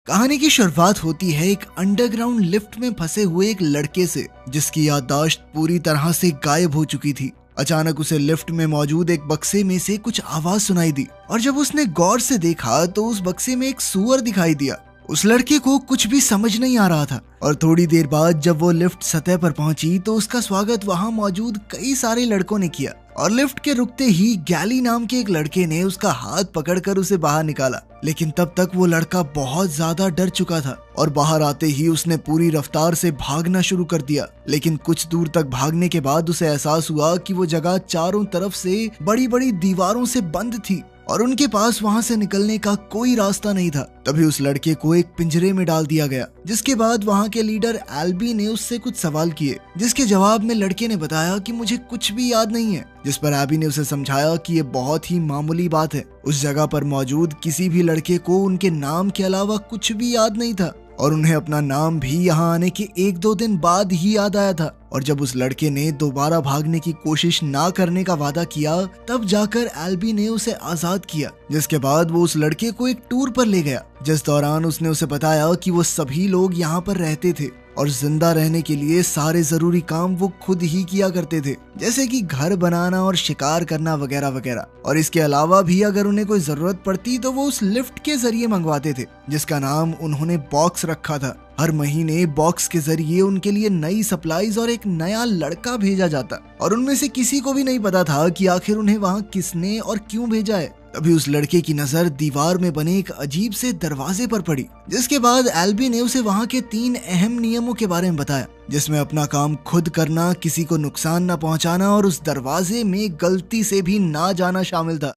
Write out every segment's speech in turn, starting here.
कहानी की शुरुआत होती है एक अंडरग्राउंड लिफ्ट में फंसे हुए एक लड़के से, जिसकी याददाश्त पूरी तरह से गायब हो चुकी थी। अचानक उसे लिफ्ट में मौजूद एक बक्से में से कुछ आवाज सुनाई दी और जब उसने गौर से देखा तो उस बक्से में एक सूअर दिखाई दिया। उस लड़के को कुछ भी समझ नहीं आ रहा था और थोड़ी देर बाद जब वो लिफ्ट सतह पर पहुंची तो उसका स्वागत वहां मौजूद कई सारे लड़कों ने किया और लिफ्ट के रुकते ही गैली नाम के एक लड़के ने उसका हाथ पकड़कर उसे बाहर निकाला। लेकिन तब तक वो लड़का बहुत ज्यादा डर चुका था और बाहर आते ही उसने पूरी रफ्तार से भागना शुरू कर दिया। लेकिन कुछ दूर तक भागने के बाद उसे एहसास हुआ कि वो जगह चारों तरफ से बड़ी बड़ी दीवारों से बंद थी और उनके पास वहां से निकलने का कोई रास्ता नहीं था। तभी उस लड़के को एक पिंजरे में डाल दिया गया, जिसके बाद वहां के लीडर एल्बी ने उससे कुछ सवाल किए, जिसके जवाब में लड़के ने बताया कि मुझे कुछ भी याद नहीं है। जिस पर एबी ने उसे समझाया कि ये बहुत ही मामूली बात है। उस जगह पर मौजूद किसी भी लड़के को उनके नाम के अलावा कुछ भी याद नहीं था और उन्हें अपना नाम भी यहाँ आने के 1-2 दिन बाद ही याद आया था। और जब उस लड़के ने दोबारा भागने की कोशिश ना करने का वादा किया तब जाकर एल्बी ने उसे आजाद किया, जिसके बाद वो उस लड़के को एक टूर पर ले गया, जिस दौरान उसने उसे बताया कि वो सभी लोग यहाँ पर रहते थे और जिंदा रहने के लिए सारे जरूरी काम वो खुद ही किया करते थे, जैसे कि घर बनाना और शिकार करना वगैरह वगैरह। और इसके अलावा भी अगर उन्हें कोई जरूरत पड़ती तो वो उस लिफ्ट के जरिए मंगवाते थे, जिसका नाम उन्होंने बॉक्स रखा था। हर महीने बॉक्स के जरिए उनके लिए नई सप्लाईज और एक नया लड़का भेजा जाता और उनमें से किसी को भी नहीं पता था कि आखिर उन्हें वहाँ किसने और क्यों भेजा है। तभी उस लड़के की नजर दीवार में बने एक अजीब से दरवाजे पर पड़ी, जिसके बाद एल्बी ने उसे वहाँ के 3 अहम नियमों के बारे में बताया, जिसमें अपना काम खुद करना, किसी को नुकसान न पहुँचाना और उस दरवाजे में गलती से भी ना जाना शामिल था।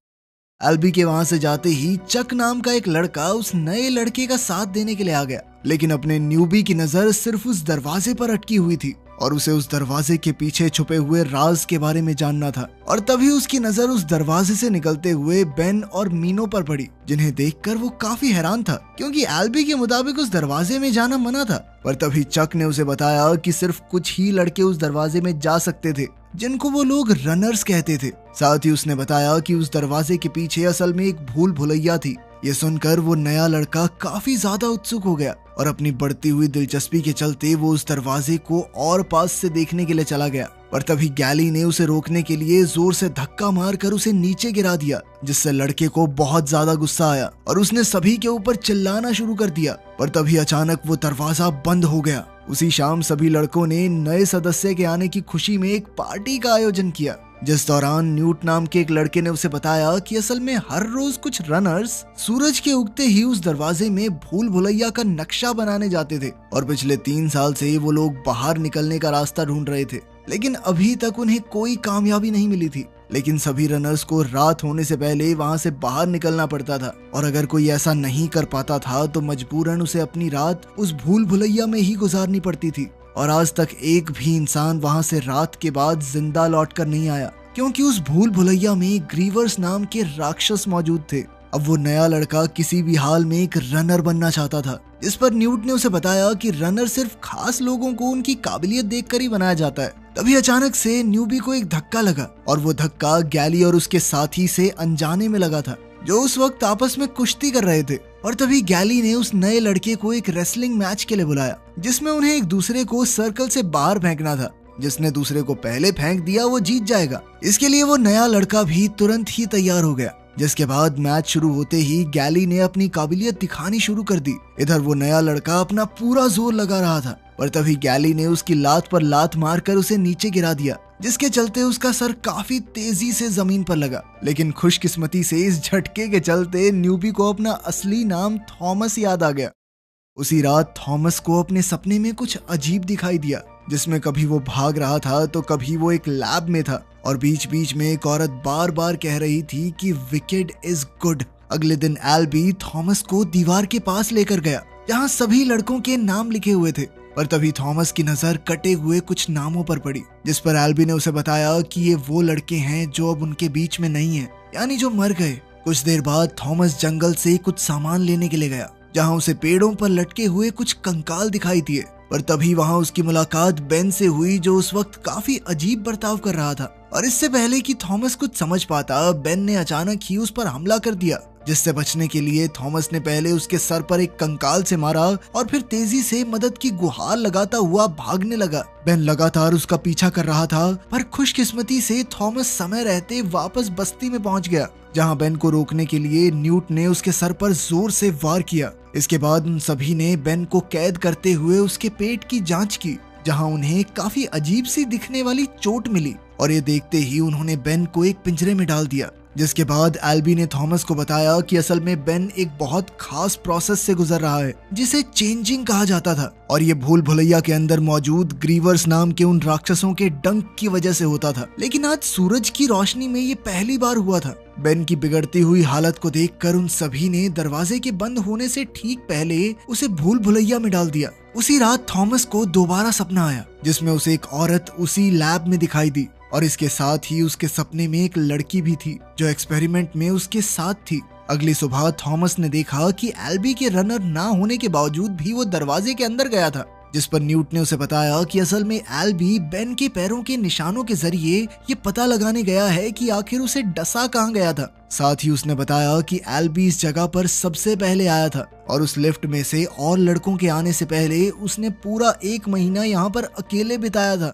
एल्बी के वहां से जाते ही चक नाम का एक लड़का उस नए लड़के का साथ देने के लिए आ गया, लेकिन अपने न्यूबी की नजर सिर्फ उस दरवाजे पर अटकी हुई थी और उसे उस दरवाजे के पीछे छुपे हुए राज के बारे में जानना था। और तभी उसकी नजर उस दरवाजे से निकलते हुए बेन और मीनो पर पड़ी, जिन्हें देखकर वो काफी हैरान था क्योंकि एल्बी के मुताबिक उस दरवाजे में जाना मना था। पर तभी चक ने उसे बताया कि सिर्फ कुछ ही लड़के उस दरवाजे में जा सकते थे, जिनको वो लोग रनर्स कहते थे। साथ ही उसने बताया कि उस दरवाजे के पीछे असल में एक भूल भुलैया थी। ये सुनकर वो नया लड़का काफी ज्यादा उत्सुक हो गया और अपनी बढ़ती हुई दिलचस्पी के चलते वो उस दरवाजे को और पास से देखने के लिए चला गया। पर तभी गैली ने उसे रोकने के लिए जोर से धक्का मारकर उसे नीचे गिरा दिया, जिससे लड़के को बहुत ज्यादा गुस्सा आया और उसने सभी के ऊपर चिल्लाना शुरू कर दिया। पर तभी अचानक वो दरवाजा बंद हो गया। उसी शाम सभी लड़कों ने नए सदस्य के आने की खुशी में एक पार्टी का आयोजन किया, जिस दौरान न्यूट नाम के एक लड़के ने उसे बताया कि असल में हर रोज कुछ रनर्स सूरज के उगते ही उस दरवाजे में भूल भुलैया का नक्शा बनाने जाते थे और पिछले 3 साल से वो लोग बाहर निकलने का रास्ता ढूंढ रहे थे, लेकिन अभी तक उन्हें कोई कामयाबी नहीं मिली थी। लेकिन सभी रनर्स को रात होने से पहले वहां से बाहर निकलना पड़ता था और अगर कोई ऐसा नहीं कर पाता था तो मजबूरन उसे अपनी रात उस भूल भुलैया में ही गुजारनी पड़ती थी। और आज तक एक भी इंसान वहां से रात के बाद जिंदा लौट कर नहीं आया, क्योंकि उस भूल भुलैया में ग्रीवर्स नाम के राक्षस मौजूद थे। अब वो नया लड़का किसी भी हाल में एक रनर बनना चाहता था, जिस पर न्यूट ने उसे बताया कि रनर सिर्फ खास लोगों को उनकी काबिलियत देखकर ही बनाया जाता है। तभी अचानक से न्यूबी को एक धक्का लगा और वो धक्का गैली और उसके साथी से अनजाने में लगा था, जो उस वक्त आपस में कुश्ती कर रहे थे। और तभी गैली ने उस नए लड़के को एक रेसलिंग मैच के लिए बुलाया, जिसमें उन्हें एक दूसरे को सर्कल से बाहर फेंकना था। जिसने दूसरे को पहले फेंक दिया वो जीत जाएगा। इसके लिए वो नया लड़का भी तुरंत ही तैयार हो गया, जिसके बाद मैच शुरू होते ही गैली ने अपनी काबिलियत दिखानी शुरू कर दी। इधर वो नया लड़का अपना पूरा जोर लगा रहा था, पर तभी गैली ने उसकी लात पर लात मारकर उसे नीचे गिरा दिया, जिसके चलते उसका सर काफी तेजी से जमीन पर लगा। लेकिन खुशकिस्मती से इस झटके के चलते न्यूबी को अपना असली नाम थॉमस याद आ गया। उसी रात थॉमस को अपने सपने में कुछ अजीब दिखाई दिया, जिसमें कभी वो भाग रहा था तो कभी वो एक लैब में था और बीच बीच में एक औरत बार बार कह रही थी कि विकेड इज गुड। अगले दिन एल्बी थॉमस को दीवार के पास लेकर गया, जहाँ सभी लड़कों के नाम लिखे हुए थे। पर तभी थॉमस की नजर कटे हुए कुछ नामों पर पड़ी, जिस पर एल्बी ने उसे बताया कि ये वो लड़के हैं जो अब उनके बीच में नहीं है, यानी जो मर गए। कुछ देर बाद थॉमस जंगल से कुछ सामान लेने के लिए गया, जहाँ उसे पेड़ों पर लटके हुए कुछ कंकाल दिखाई दिए। पर तभी वहाँ उसकी मुलाकात बेन से हुई, जो उस वक्त काफी अजीब बर्ताव कर रहा था। और इससे पहले कि थॉमस कुछ समझ पाता, बेन ने अचानक ही उस पर हमला कर दिया जिससे बचने के लिए थॉमस ने पहले उसके सर पर एक कंकाल से मारा और फिर तेजी से मदद की गुहार लगाता हुआ भागने लगा। बेन लगातार उसका पीछा कर रहा था, पर खुशकिस्मती से थॉमस समय रहते वापस बस्ती में पहुंच गया, जहां बेन को रोकने के लिए न्यूट ने उसके सर पर जोर से वार किया। इसके बाद उन सभी ने बेन को कैद करते हुए उसके पेट की जांच की, जहां उन्हें काफी अजीब सी दिखने वाली चोट मिली, और ये देखते ही उन्होंने बेन को एक पिंजरे में डाल दिया। जिसके बाद एल्बी ने थॉमस को बताया कि असल में बेन एक बहुत खास प्रोसेस से गुजर रहा है, जिसे चेंजिंग कहा जाता था, और ये भूल भुलैया के अंदर मौजूद ग्रीवर्स नाम के उन राक्षसों के डंक की वजह से होता था। लेकिन आज सूरज की रोशनी में ये पहली बार हुआ था। बेन की बिगड़ती हुई हालत को देखकर उन सभी ने दरवाजे के बंद होने से ठीक पहले उसे भूल भुलैया में डाल दिया। उसी रात थॉमस को दोबारा सपना आया, जिसमें उसे एक औरत उसी लैब में दिखाई दी, और इसके साथ ही उसके सपने में एक लड़की भी थी जो एक्सपेरिमेंट में उसके साथ थी। अगली सुबह थॉमस ने देखा कि एल्बी के रनर ना होने के बावजूद भी वो दरवाजे के अंदर गया था, जिस पर न्यूट ने उसे बताया कि असल में एल्बी बेन के पैरों के निशानों के जरिए ये पता लगाने गया है कि आखिर उसे डसा कहाँ गया था। साथ ही उसने बताया कि एल्बी इस जगह पर सबसे पहले आया था, और उस लिफ्ट में से और लड़कों के आने से पहले उसने पूरा 1 महीना यहाँ पर अकेले बिताया था।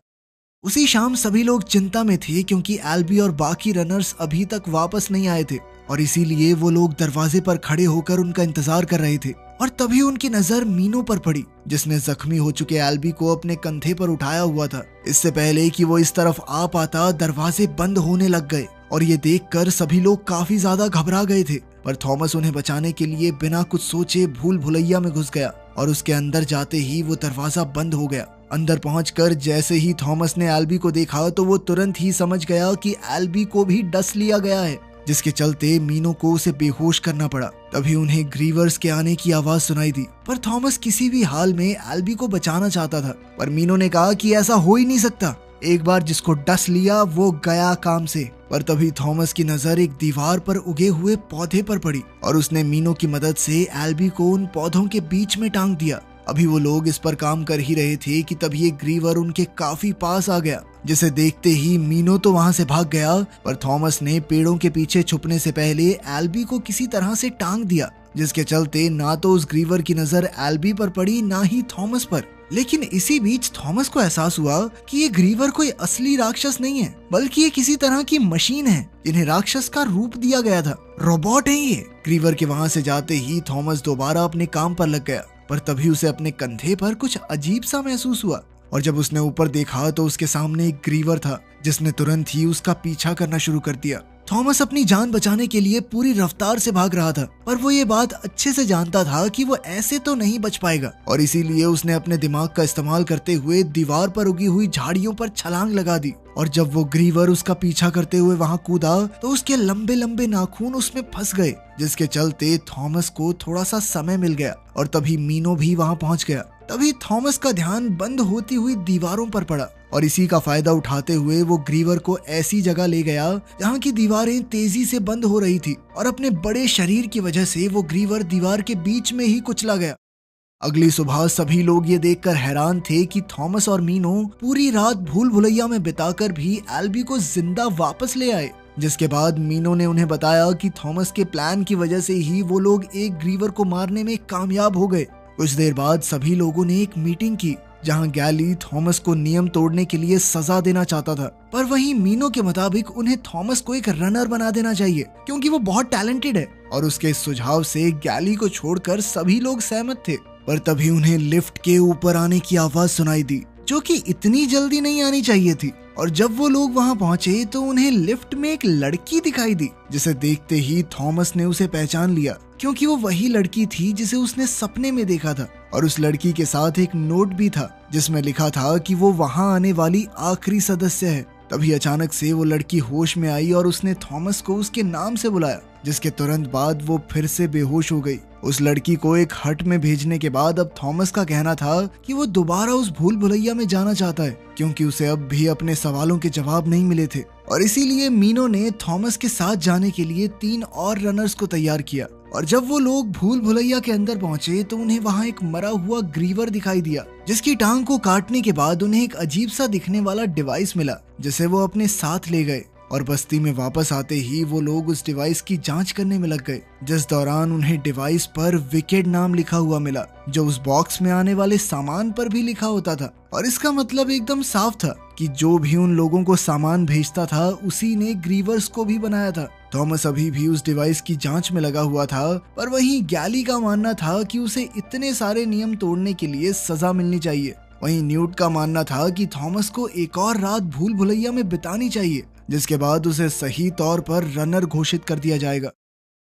उसी शाम सभी लोग चिंता में थे, क्योंकि एल्बी और बाकी रनर्स अभी तक वापस नहीं आए थे, और इसीलिए वो लोग दरवाजे पर खड़े होकर उनका इंतजार कर रहे थे। और तभी उनकी नजर मीनो पर पड़ी, जिसने जख्मी हो चुके एल्बी को अपने कंधे पर उठाया हुआ था। इससे पहले कि वो इस तरफ आ पाता, दरवाजे बंद होने लग गए, और ये देखकर सभी लोग काफी ज्यादा घबरा गए थे। पर थॉमस उन्हें बचाने के लिए बिना कुछ सोचे भूल भुलैया में घुस गया, और उसके अंदर जाते ही वो दरवाजा बंद हो गया। अंदर पहुंचकर जैसे ही थॉमस ने एल्बी को देखा, तो वो तुरंत ही समझ गया कि एल्बी को भी डस लिया गया है, जिसके चलते मीनो को उसे बेहोश करना पड़ा। तभी उन्हें ग्रीवर्स के आने की आवाज सुनाई दी, पर थॉमस किसी भी हाल में एल्बी को बचाना चाहता था। पर मीनो ने कहा कि ऐसा हो ही नहीं सकता, एक बार जिसको डस लिया वो गया काम से। पर तभी थॉमस की नजर एक दीवार पर उगे हुए पौधे पर पड़ी, और उसने मीनो की मदद से एल्बी को उन पौधों के बीच में टांग दिया। अभी वो लोग इस पर काम कर ही रहे थे कि तभी एक ग्रीवर उनके काफी पास आ गया, जिसे देखते ही मीनो तो वहां से भाग गया, पर थॉमस ने पेड़ों के पीछे छुपने से पहले एल्बी को किसी तरह से टांग दिया, जिसके चलते ना तो उस ग्रीवर की नजर एल्बी पर पड़ी, ना ही थॉमस पर। लेकिन इसी बीच थॉमस को एहसास हुआ कि ये ग्रीवर कोई असली राक्षस नहीं है, बल्कि ये किसी तरह की मशीन है, इन्हें राक्षस का रूप दिया गया था, रोबोट है ये। ग्रीवर के वहां से जाते ही थॉमस दोबारा अपने काम पर लग गया, पर तभी उसे अपने कंधे पर कुछ अजीब सा महसूस हुआ, और जब उसने ऊपर देखा तो उसके सामने एक ग्रीवर था, जिसने तुरंत ही उसका पीछा करना शुरू कर दिया। थॉमस अपनी जान बचाने के लिए पूरी रफ्तार से भाग रहा था, पर वो ये बात अच्छे से जानता था कि वो ऐसे तो नहीं बच पाएगा, और इसीलिए उसने अपने दिमाग का इस्तेमाल करते हुए दीवार पर उगी हुई झाड़ियों पर छलांग लगा दी। और जब वो ग्रीवर उसका पीछा करते हुए वहां कूदा, तो उसके लंबे लंबे नाखून उसमें फंस गए, जिसके चलते थॉमस को थोड़ा सा समय मिल गया, और तभी मीनो भी वहां पहुंच गया। तभी थॉमस का ध्यान बंद होती हुई दीवारों पर पड़ा, और इसी का फायदा उठाते हुए वो ग्रीवर को ऐसी जगह ले गया जहाँ की दीवारें तेजी से बंद हो रही थी, और अपने बड़े शरीर की वजह से वो ग्रीवर दीवार के बीच में ही कुचला गया। अगली सुबह सभी लोग ये देखकर हैरान थे कि थॉमस और मीनो पूरी रात भूल भुलैया में बिताकर भी एल्बी को जिंदा वापस ले आए। जिसके बाद मीनो ने उन्हें बताया कि थॉमस के प्लान की वजह से ही वो लोग एक ग्रीवर को मारने में कामयाब हो गए। कुछ देर बाद सभी लोगों ने एक मीटिंग की, जहां गैली थॉमस को नियम तोड़ने के लिए सजा देना चाहता था, पर वहीं मीनो के मुताबिक उन्हें थॉमस को एक रनर बना देना चाहिए, क्योंकि वो बहुत टैलेंटेड है। और उसके इस सुझाव से गैली को छोड़कर सभी लोग सहमत थे। पर तभी उन्हें लिफ्ट के ऊपर आने की आवाज सुनाई दी, जो कि इतनी जल्दी नहीं आनी चाहिए थी। और जब वो लोग वहां पहुंचे तो उन्हें लिफ्ट में एक लड़की दिखाई दी, जिसे देखते ही थॉमस ने उसे पहचान लिया, क्योंकि वो वही लड़की थी जिसे उसने सपने में देखा था। और उस लड़की के साथ एक नोट भी था, जिसमें लिखा था कि वो वहां आने वाली आखिरी सदस्य है। तभी अचानक से वो लड़की होश में आई और उसने थॉमस को उसके नाम से बुलाया, जिसके तुरंत बाद वो फिर से बेहोश हो गई। उस लड़की को एक हट में भेजने के बाद अब थॉमस का कहना था कि वो दोबारा उस भूल भुलैया में जाना चाहता है, क्योंकि उसे अब भी अपने सवालों के जवाब नहीं मिले थे। और इसीलिए मीनो ने थॉमस के साथ जाने के लिए 3 और रनर्स को तैयार किया। और जब वो लोग भूल भुलैया के अंदर पहुंचे तो उन्हें वहां एक मरा हुआ ग्रीवर दिखाई दिया, जिसकी टांग को काटने के बाद उन्हें एक अजीब सा दिखने वाला डिवाइस मिला, जिसे वो अपने साथ ले गए। और बस्ती में वापस आते ही वो लोग उस डिवाइस की जांच करने में लग गए, जिस दौरान उन्हें डिवाइस पर विकेड नाम लिखा हुआ मिला, जो उस बॉक्स में आने वाले सामान पर भी लिखा होता था। और इसका मतलब एकदम साफ था कि जो भी उन लोगों को सामान भेजता था उसी ने ग्रीवर्स को भी बनाया था। थॉमस अभी भी उस डिवाइस की जांच में लगा हुआ था, पर वहीं गैली का मानना था कि उसे इतने सारे नियम तोड़ने के लिए सजा मिलनी चाहिए। वहीं न्यूट का मानना था कि थॉमस को एक और रात भूल भुलैया में बितानी चाहिए, जिसके बाद उसे सही तौर पर रनर घोषित कर दिया जाएगा।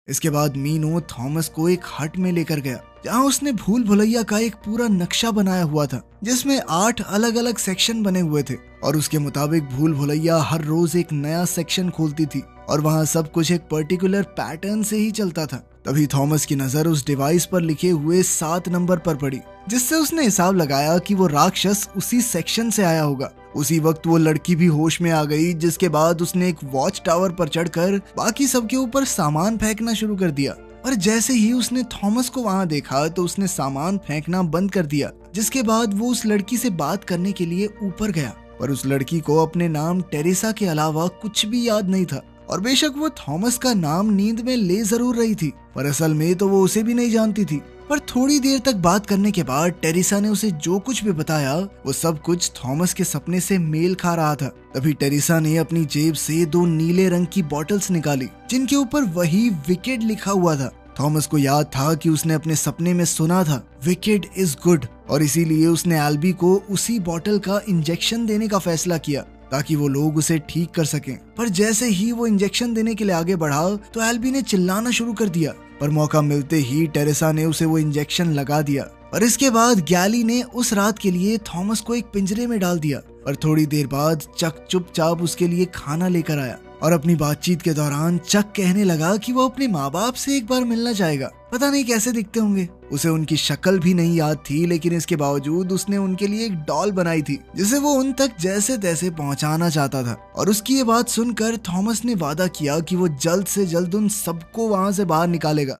इसके बाद मीनो थॉमस को एक हट में लेकर गया, जहां उसने भूल भुलैया का एक पूरा नक्शा बनाया हुआ था, जिसमें 8 अलग अलग सेक्शन बने हुए थे। और उसके मुताबिक भूल भुलैया हर रोज एक नया सेक्शन खोलती थी और वहां सब कुछ एक पर्टिकुलर पैटर्न से ही चलता था। तभी थॉमस की नजर उस डिवाइस पर लिखे हुए 7 नंबर पर पड़ी, जिससे उसने हिसाब लगाया कि वो राक्षस उसी सेक्शन से आया होगा। उसी वक्त वो लड़की भी होश में आ गई, जिसके बाद उसने एक वॉच टावर पर चढ़कर बाकी सबके ऊपर सामान फेंकना शुरू कर दिया। और जैसे ही उसने थॉमस को वहां देखा तो उसने सामान फेंकना बंद कर दिया, जिसके बाद वो उस लड़की से बात करने के लिए ऊपर गया। पर उस लड़की को अपने नाम टेरेसा के अलावा कुछ भी याद नहीं था। और बेशक वो थॉमस का नाम नींद में ले जरूर रही थी, पर असल में तो वो उसे भी नहीं जानती थी। पर थोड़ी देर तक बात करने के बाद टेरेसा ने उसे जो कुछ भी बताया वो सब कुछ थॉमस के सपने से मेल खा रहा था। तभी टेरेसा ने अपनी जेब से 2 नीले रंग की बॉटल्स निकाली, जिनके ऊपर वही विकेड लिखा हुआ था। थॉमस को याद था कि उसने अपने सपने में सुना था विकेड इज गुड, और इसीलिए उसने एल्बी को उसी बॉटल का इंजेक्शन देने का फैसला किया ताकि वो लोग उसे ठीक कर सकें। पर जैसे ही वो इंजेक्शन देने के लिए आगे बढ़ा तो एल्बी ने चिल्लाना शुरू कर दिया, पर मौका मिलते ही टेरेसा ने उसे वो इंजेक्शन लगा दिया। और इसके बाद गैली ने उस रात के लिए थॉमस को एक पिंजरे में डाल दिया। और थोड़ी देर बाद चक चुपचाप उसके लिए खाना लेकर आया। और अपनी बातचीत के दौरान चक कहने लगा कि वो अपने माँ बाप से एक बार मिलना चाहेगा। पता नहीं कैसे दिखते होंगे, उसे उनकी शक्ल भी नहीं याद थी, लेकिन इसके बावजूद उसने उनके लिए एक डॉल बनाई थी, जिसे वो उन तक जैसे तैसे पहुंचाना चाहता था। और उसकी ये बात सुनकर थॉमस ने वादा किया कि वो जल्द से जल्द उन सबको वहां से बाहर निकालेगा।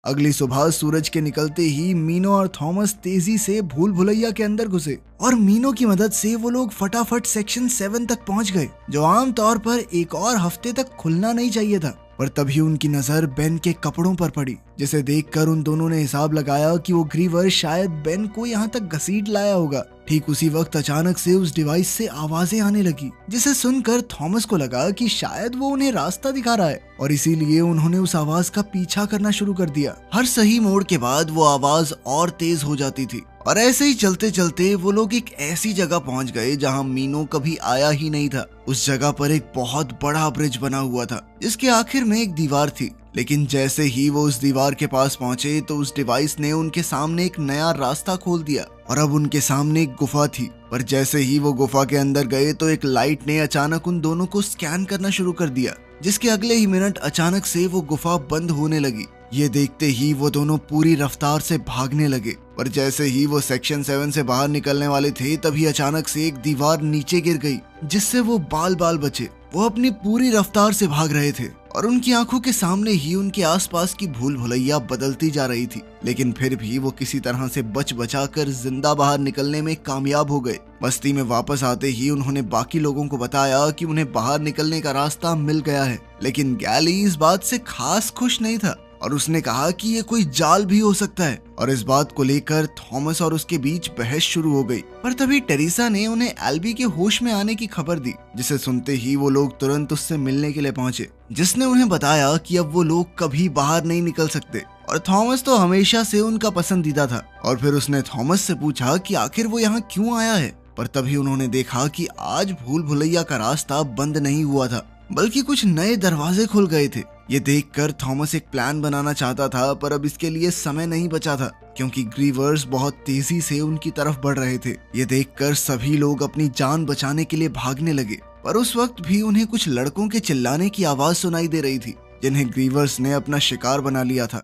अगली सुबह सूरज के निकलते ही मीनो और थॉमस तेजी से भूल भुलैया के अंदर घुसे और मीनो की मदद से वो लोग फटाफट सेक्शन 7 तक पहुंच गए, जो आमतौर पर एक और हफ्ते तक खुलना नहीं चाहिए था। पर तभी उनकी नजर बेन के कपड़ों पर पड़ी, जिसे देखकर उन दोनों ने हिसाब लगाया कि वो ग्रीवर शायद बेन को यहाँ तक घसीट लाया होगा। ठीक उसी वक्त अचानक से उस डिवाइस से आवाजें आने लगी, जिसे सुनकर थॉमस को लगा कि शायद वो उन्हें रास्ता दिखा रहा है, और इसीलिए उन्होंने उस आवाज का पीछा करना शुरू कर दिया। हर सही मोड़ के बाद वो आवाज और तेज हो जाती थी, और ऐसे ही चलते चलते वो लोग एक ऐसी जगह पहुंच गए जहां मीनो कभी आया ही नहीं था। उस जगह पर एक बहुत बड़ा ब्रिज बना हुआ था, जिसके आखिर में एक दीवार थी। लेकिन जैसे ही वो उस दीवार के पास पहुंचे तो उस डिवाइस ने उनके सामने एक नया रास्ता खोल दिया, और अब उनके सामने एक गुफा थी। पर जैसे ही वो गुफा के अंदर गए तो एक लाइट ने अचानक उन दोनों को स्कैन करना शुरू कर दिया, जिसके अगले ही मिनट अचानक से वो गुफा बंद होने लगी। ये देखते ही वो दोनों पूरी रफ्तार से भागने लगे। पर जैसे ही वो सेक्शन 7 से बाहर निकलने वाले थे तभी अचानक से एक दीवार नीचे गिर गई, जिससे वो बाल बाल बचे। वो अपनी पूरी रफ्तार से भाग रहे थे और उनकी आंखों के सामने ही उनके आसपास की भूल भुलैया बदलती जा रही थी, लेकिन फिर भी वो किसी तरह से बच बचाकर जिंदा बाहर निकलने में कामयाब हो गए। बस्ती में वापस आते ही उन्होंने बाकी लोगों को बताया कि उन्हें बाहर निकलने का रास्ता मिल गया है, लेकिन गैली इस बात से खास खुश नहीं था और उसने कहा कि ये कोई जाल भी हो सकता है। और इस बात को लेकर थॉमस और उसके बीच बहस शुरू हो गई। पर तभी टेरेसा ने उन्हें एल्बी के होश में आने की खबर दी, जिसे सुनते ही वो लोग तुरंत उससे मिलने के लिए पहुंचे, जिसने उन्हें बताया कि अब वो लोग कभी बाहर नहीं निकल सकते। और थॉमस तो हमेशा से उनका पसंदीदा था। और फिर उसने थॉमस से पूछा कि आखिर वो यहाँ क्यों आया है। पर तभी उन्होंने देखा कि आज भूल भुलैया का रास्ता बंद नहीं हुआ था, बल्कि कुछ नए दरवाजे खुल गए थे। ये देखकर थॉमस एक प्लान बनाना चाहता था, पर अब इसके लिए समय नहीं बचा था, क्योंकि ग्रीवर्स बहुत तेजी से उनकी तरफ बढ़ रहे थे। ये देखकर सभी लोग अपनी जान बचाने के लिए भागने लगे। पर उस वक्त भी उन्हें कुछ लड़कों के चिल्लाने की आवाज सुनाई दे रही थी, जिन्हें ग्रीवर्स ने अपना शिकार बना लिया था।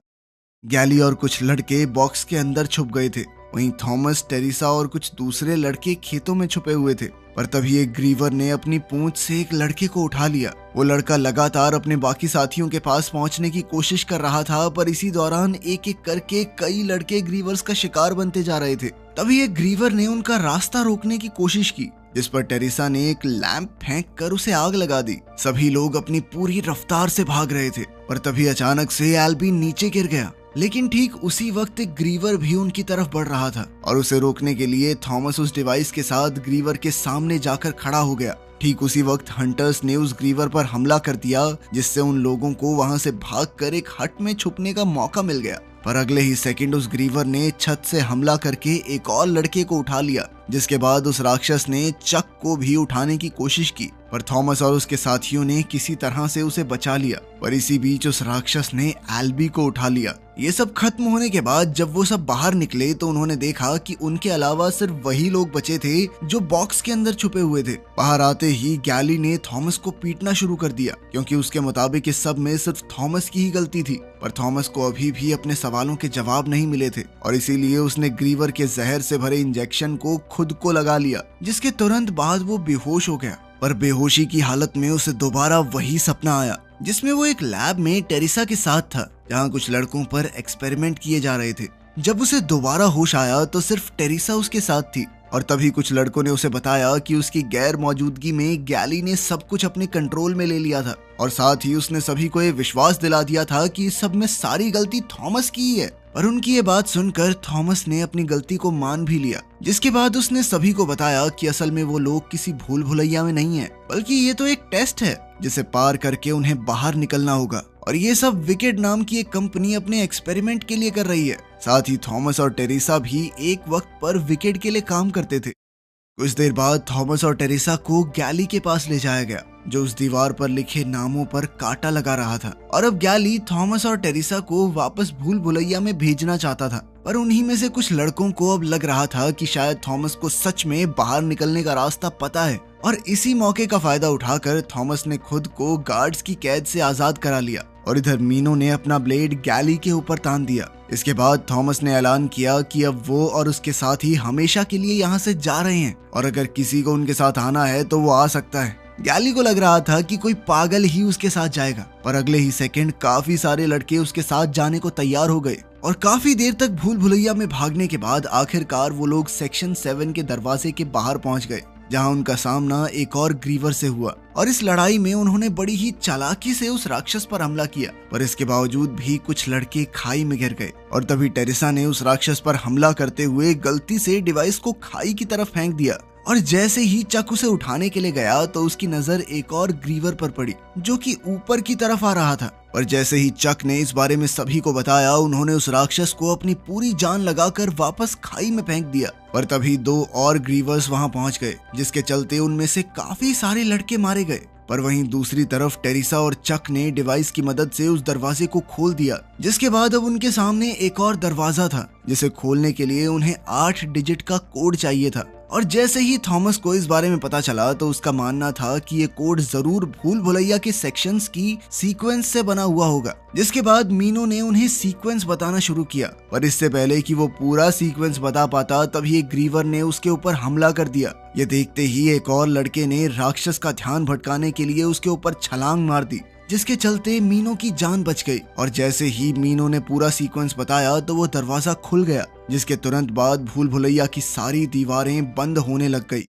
गैली और कुछ लड़के बॉक्स के अंदर छुप गए थे। वहीं थॉमस, टेरेसा और कुछ दूसरे लड़के खेतों में छुपे हुए थे। पर तभी एक ग्रीवर ने अपनी पूंछ से एक लड़के को उठा लिया। वो लड़का लगातार अपने बाकी साथियों के पास पहुंचने की कोशिश कर रहा था, पर इसी दौरान एक एक करके कई लड़के ग्रीवर्स का शिकार बनते जा रहे थे। तभी एक ग्रीवर ने उनका रास्ता रोकने की कोशिश की, जिस पर टेरेसा ने एक लैंप फेंक कर उसे आग लगा दी। सभी लोग अपनी पूरी रफ्तार से भाग रहे थे, पर तभी अचानक से एल्बी नीचे गिर गया। लेकिन ठीक उसी वक्त एक ग्रीवर भी उनकी तरफ बढ़ रहा था और उसे रोकने के लिए थॉमस उस डिवाइस के साथ ग्रीवर के सामने जाकर खड़ा हो गया। ठीक उसी वक्त हंटर्स ने उस ग्रीवर पर हमला कर दिया, जिससे उन लोगों को वहां से भागकर एक हट में छुपने का मौका मिल गया। पर अगले ही सेकंड उस ग्रीवर ने छत से हमला करके एक और लड़के को उठा लिया, जिसके बाद उस राक्षस ने चक को भी उठाने की कोशिश की, पर थॉमस और उसके साथियों ने किसी तरह से उसे बचा लिया। पर इसी बीच उस राक्षस ने एल्बी को उठा लिया। ये सब खत्म होने के बाद जब वो सब बाहर निकले तो उन्होंने देखा कि उनके अलावा सिर्फ वही लोग बचे थे जो बॉक्स के अंदर छुपे हुए थे। बाहर आते ही गैली ने थॉमस को पीटना शुरू कर दिया, क्योंकि उसके मुताबिक इस सब में सिर्फ थॉमस की ही गलती थी। पर थॉमस को अभी भी अपने सवालों के जवाब नहीं मिले थे और इसीलिए उसने ग्रीवर के जहर से भरे इंजेक्शन को खुद को लगा लिया, जिसके तुरंत बाद वो बेहोश हो गया। पर बेहोशी की हालत में उसे दोबारा वही सपना आया, जिसमें वो एक लैब में टेरेसा के साथ था, जहाँ कुछ लड़कों पर एक्सपेरिमेंट किए जा रहे थे। जब उसे दोबारा होश आया तो सिर्फ टेरेसा उसके साथ थी और तभी कुछ लड़कों ने उसे बताया कि उसकी गैर मौजूदगी में गैली ने सब कुछ अपने कंट्रोल में ले लिया था और साथ ही उसने सभी को ये विश्वास दिला दिया था कि इस सब में सारी गलती थॉमस की ही है। पर उनकी ये बात सुनकर थॉमस ने अपनी गलती को मान भी लिया, जिसके बाद उसने सभी को बताया कि असल में वो लोग किसी भूल भुलैया में नहीं है, बल्कि ये तो एक टेस्ट है जिसे पार करके उन्हें बाहर निकलना होगा और ये सब विकेड नाम की एक कंपनी अपने एक्सपेरिमेंट के लिए कर रही है। साथ ही थॉमस और टेरेसा भी एक वक्त पर विकेड के लिए काम करते थे। कुछ देर बाद थॉमस और टेरेसा को गैली के पास ले जाया गया, जो उस दीवार पर लिखे नामों पर कांटा लगा रहा था। और अब गैली थॉमस और टेरेसा को वापस भूल भुलैया में भेजना चाहता था, पर उन्हीं में से कुछ लड़कों को अब लग रहा था कि शायद थॉमस को सच में बाहर निकलने का रास्ता पता है। और इसी मौके का फायदा उठाकर थॉमस ने खुद को गार्ड्स की कैद से आजाद करा लिया और इधर मीनो ने अपना ब्लेड गैली के ऊपर तान दिया। इसके बाद थॉमस ने ऐलान किया कि अब वो और उसके साथी हमेशा के लिए यहाँ से जा रहे हैं और अगर किसी को उनके साथ आना है तो वो आ सकता है। गैली को लग रहा था कि कोई पागल ही उसके साथ जाएगा, पर अगले ही सेकंड काफी सारे लड़के उसके साथ जाने को तैयार हो गए और काफी देर तक भूल भुलैया में भागने के बाद आखिरकार वो लोग सेक्शन 7 के दरवाजे के बाहर पहुंच गए, जहां उनका सामना एक और ग्रीवर से हुआ और इस लड़ाई में उन्होंने बड़ी ही चालाकी से उस राक्षस पर हमला किया। पर इसके बावजूद भी कुछ लड़के खाई में गिर गए और तभी टेरेसा ने उस राक्षस पर हमला करते हुए गलती से डिवाइस को खाई की तरफ फेंक दिया और जैसे ही चक उसे उठाने के लिए गया तो उसकी नजर एक और ग्रीवर पर पड़ी, जो कि ऊपर की तरफ आ रहा था। पर जैसे ही चक ने इस बारे में सभी को बताया, उन्होंने उस राक्षस को अपनी पूरी जान लगाकर वापस खाई में फेंक दिया। पर तभी 2 और ग्रीवर्स वहां पहुंच गए, जिसके चलते उनमें से काफी सारे लड़के मारे गए। पर वहीं दूसरी तरफ टेरेसा और चक ने डिवाइस की मदद से उस दरवाजे को खोल दिया, जिसके बाद अब उनके सामने एक और दरवाजा था, जिसे खोलने के लिए उन्हें 8 डिजिट का कोड चाहिए था। और जैसे ही थॉमस को इस बारे में पता चला तो उसका मानना था कि ये कोड जरूर भूल भुलैया के सेक्शंस की सीक्वेंस से बना हुआ होगा। जिसके बाद मीनो ने उन्हें सीक्वेंस बताना शुरू किया, पर इससे पहले कि वो पूरा सीक्वेंस बता पाता तभी एक ग्रीवर ने उसके ऊपर हमला कर दिया। ये देखते ही एक और लड़के ने राक्षस का ध्यान भटकाने के लिए उसके ऊपर छलांग मार दी, जिसके चलते मीनो की जान बच गई। और जैसे ही मीनो ने पूरा सीक्वेंस बताया तो वो दरवाजा खुल गया, जिसके तुरंत बाद भूल भुलैया की सारी दीवारें बंद होने लग गई।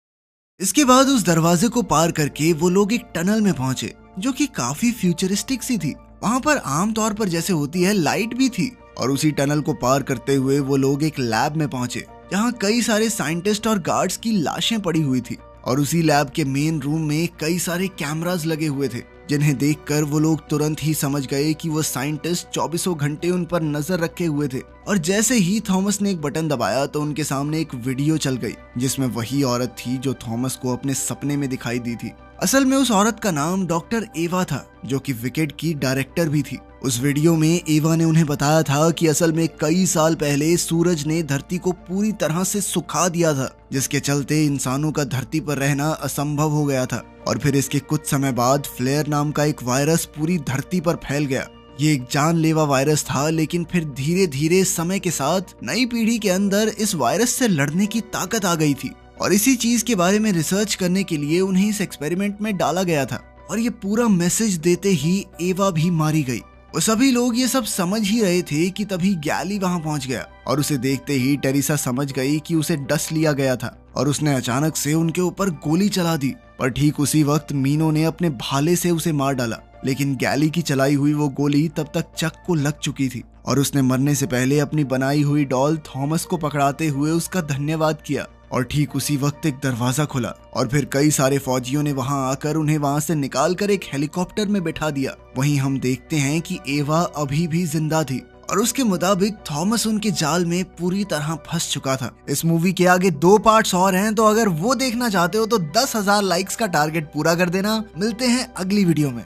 इसके बाद उस दरवाजे को पार करके वो लोग एक टनल में पहुंचे, जो कि काफी फ्यूचरिस्टिक सी थी। वहां पर आमतौर पर जैसे होती है लाइट भी थी। और उसी टनल को पार करते हुए वो लोग एक लैब में पहुंचे, जहाँ कई सारे साइंटिस्ट और गार्ड्स की लाशें पड़ी हुई थी। और उसी लैब के मेन रूम में कई सारे कैमरास लगे हुए थे, जिन्हें देखकर वो लोग तुरंत ही समझ गए कि वो साइंटिस्ट 24 घंटे उन पर नजर रखे हुए थे। और जैसे ही थॉमस ने एक बटन दबाया तो उनके सामने एक वीडियो चल गई, जिसमें वही औरत थी जो थॉमस को अपने सपने में दिखाई दी थी। असल में उस औरत का नाम डॉक्टर एवा था, जो कि विकेड की डायरेक्टर भी थी। उस वीडियो में एवा ने उन्हें बताया था कि असल में कई साल पहले सूरज ने धरती को पूरी तरह से सुखा दिया था, जिसके चलते इंसानों का धरती पर रहना असंभव हो गया था। और फिर इसके कुछ समय बाद फ्लेयर नाम का एक वायरस पूरी धरती पर फैल गया। ये एक जानलेवा वायरस था, लेकिन फिर धीरे धीरे समय के साथ नई पीढ़ी के अंदर इस वायरस से लड़ने की ताकत आ गई थी। और इसी चीज के बारे में रिसर्च करने के लिए उन्हें इस एक्सपेरिमेंट में डाला गया था। और ये पूरा मैसेज देते ही एवा भी मारी गई। वो सभी लोग ये सब समझ ही रहे थे कि तभी गैली वहां पहुंच गया और उसे देखते ही टेरिसा समझ गई कि उसे डस लिया गया था और उसने अचानक से उनके ऊपर गोली चला दी। पर ठीक उसी वक्त मीनो ने अपने भाले से उसे मार डाला, लेकिन गैली की चलाई हुई वो गोली तब तक चक को लग चुकी थी और उसने मरने से पहले अपनी बनाई हुई डॉल थॉमस को पकड़ाते हुए उसका धन्यवाद किया। और ठीक उसी वक्त एक दरवाजा खुला और फिर कई सारे फौजियों ने वहां आकर उन्हें वहां से निकालकर एक हेलीकॉप्टर में बैठा दिया। वहीं हम देखते हैं कि एवा अभी भी जिंदा थी और उसके मुताबिक थॉमस उनके जाल में पूरी तरह फंस चुका था। इस मूवी के आगे 2 पार्ट्स और हैं, तो अगर वो देखना चाहते हो तो 10,000 लाइक्स का टारगेट पूरा कर देना। मिलते हैं अगली वीडियो में।